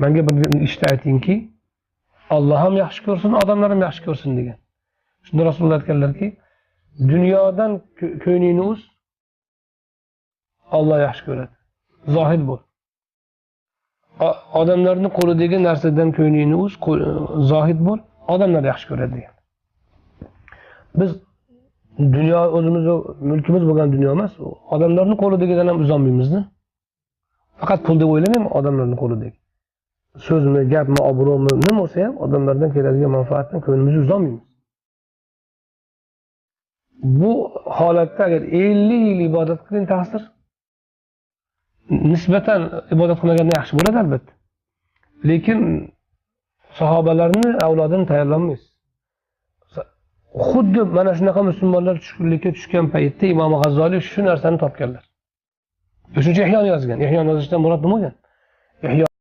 menga bir ishni aytingki, Alloh ham yaxshi ko'rsin, odamlar ham yaxshi ko'rsin degan. Shunda Rasululloh aytganlarki, dunyodan ko'nglingni uz, Alloh yaxshi ko'radi. Zohid bo'l. Odamlarning qo'lidagi narsadan ko'nglingni uz, zohid bo'l, odamlar yaxshi ko'radi degan. Biz dunyo o'zimizning mulkimiz bo'lgan dunyo emas, odamlarning qo'lidagidan ham uzolmaymiz-da. Faqat pul deb o'ylamayman, odamlarning qo'lidagi. So'zmi, gapmi, obro'mi, nima bo'lsa ham odamlardan keladigan manfaatdan ko'nglimizni uzolmaymiz. Bu holatda agar 50 yil ibodat qiling ta'sir nisbatan ibodat qilmagandan yaxshi bo'ladi albatta. Lekin sahobalarni avlodini tayyorlamaysiz. Xuddi mana shunaqa musulmonlar tushkunlikka tushgan paytda Imom G'azzoliy shu narsani topganlar. O'sha Ihyoni yozgan. Ihyoni yozishdan murod nima bo'lgan? Ihyo